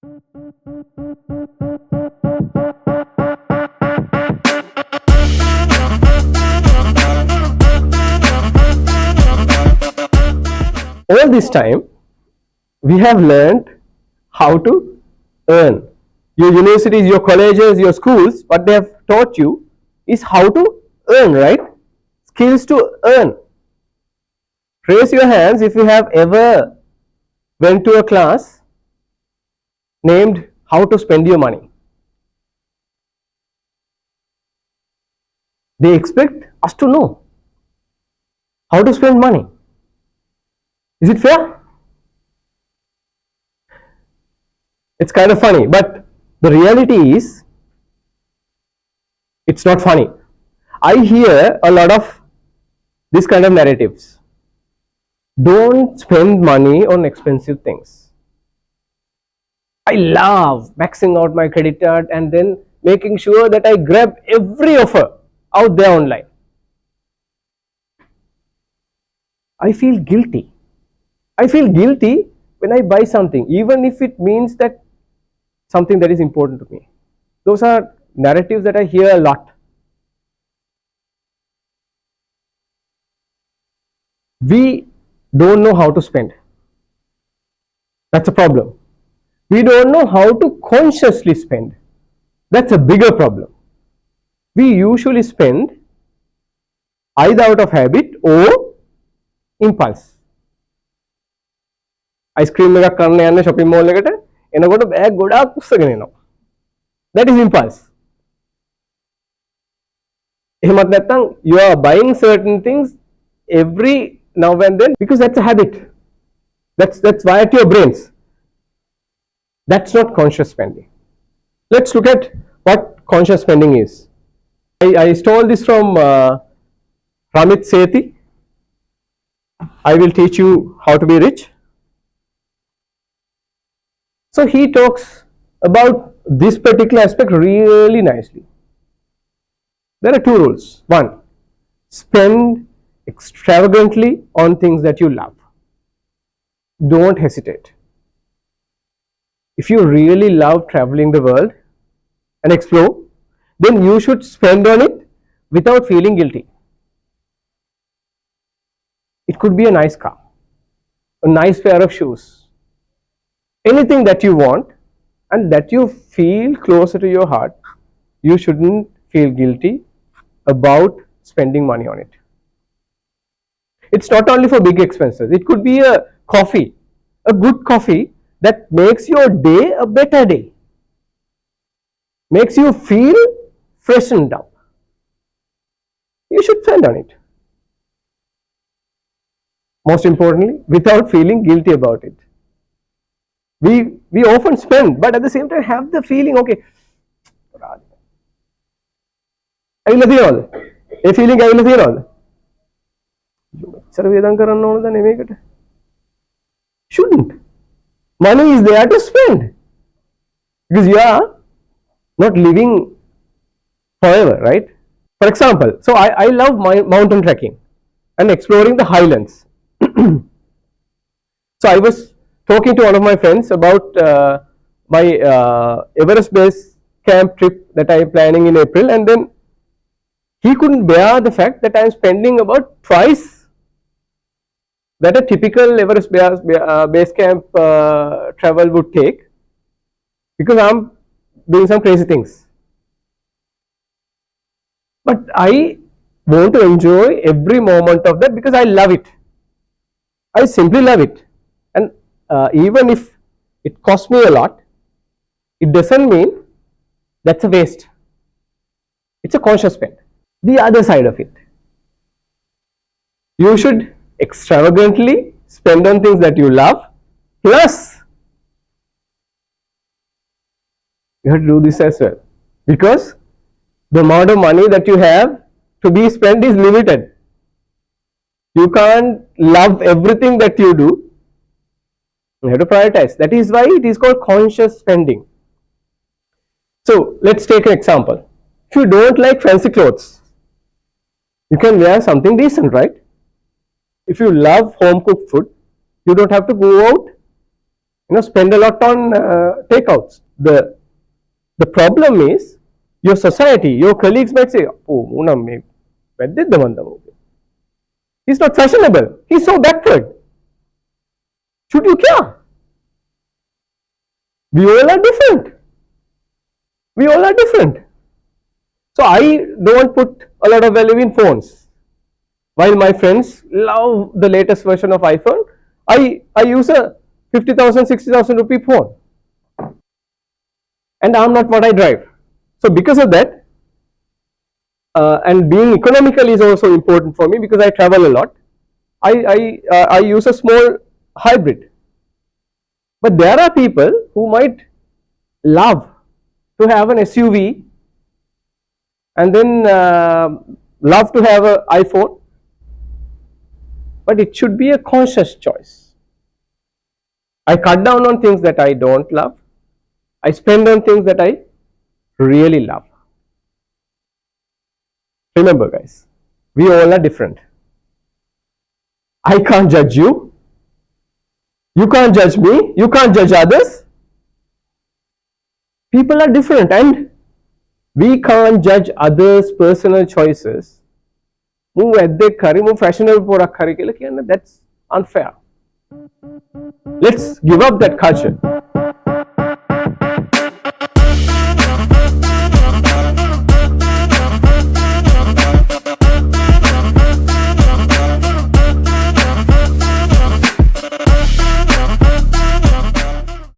All this time, we have learned how to earn. Your universities, your colleges, your schools, what they have taught you is how to earn, right? Skills to earn. Raise your hands if you have ever went to a class named how to spend your money. They expect us to know how to spend money. Is it fair? It's kind of funny, but the reality is it's not funny. I hear a lot of this kind of narratives. Don't spend money on expensive things. I love maxing out my credit card and then making sure that I grab every offer out there online. I feel guilty. I feel guilty when I buy something, even if it means that something that is important to me. Those are narratives that I hear a lot. We don't know how to spend. That's a problem. We don't know how to consciously spend. That's a bigger problem. We usually spend either out of habit or impulse. Ice cream එකක් කන්න යන shopping mall එකට එනකොට bag ගොඩාක් උස්සගෙන එනවා. That is impulse. එහෙමත් නැත්නම් you are buying certain things every now and then because that's a habit. That's wired to your brains. That's not conscious spending. Let's look at what conscious spending is. I stole this from Ramit Sethi. I will teach you how to be rich. So he talks about this particular aspect really nicely. There are two rules. One, spend extravagantly on things that you love. Don't hesitate. If you really love traveling the world and explore, then you should spend on it without feeling guilty. It could be a nice car, a nice pair of shoes, anything that you want and that you feel closer to your heart. You shouldn't feel guilty about spending money on it. It's not only for big expenses. It could be a coffee, a good coffee that makes your day a better day, makes you feel freshened up. You should spend on it. Most importantly, without feeling guilty about it. We often spend, but at the same time have the feeling, okay, ඇවිල්ලා තියනවද? ඒ feeling ඇවිල්ලා තියනවද? ඉතර වේදම් කරන්න ඕනද නේ මේකට? Shouldn't. Money is there to spend because you are not living forever, right? For example, so I love my mountain trekking and exploring the highlands. So I was talking to one of my friends about my Everest base camp trip that I am planning in April, and then he couldn't bear the fact that I am spending about twice that a typical Everest base camp travel would take because I am doing some crazy things. But I want to enjoy every moment of that because I love it. I simply love it. And even if it costs me a lot, it doesn't mean that's a waste. It's a conscious spend. The other side of it, you should extravagantly spend on things that you love, plus you have to do this as well, because the amount of money that you have to be spent is limited. You can't love everything that you do. You have to prioritize. That is why it is called conscious spending. So let's take an example. If you don't like fancy clothes, you can wear something decent, right? If you love home cooked food, you don't have to go out spend a lot on takeouts. The problem is your society, your colleagues might say, oh, he's not fashionable, he's so backward. Should you care? We all are different. We all are different. So I don't put a lot of value in phones. While my friends love the latest version of iPhone, I use a 50,000, 60,000 rupee phone. And I'm not what I drive. So because of that, and being economical is also important for me because I travel a lot. I use a small hybrid. But there are people who might love to have an SUV and then love to have an iPhone, but it should be a conscious choice. I cut down on things that I don't love. I spend on things that I really love. Remember, guys, we all are different. I can't judge you. You can't judge me. You can't judge others. People are different and we can't judge others' personal choices. That's unfair. Let's give up that culture.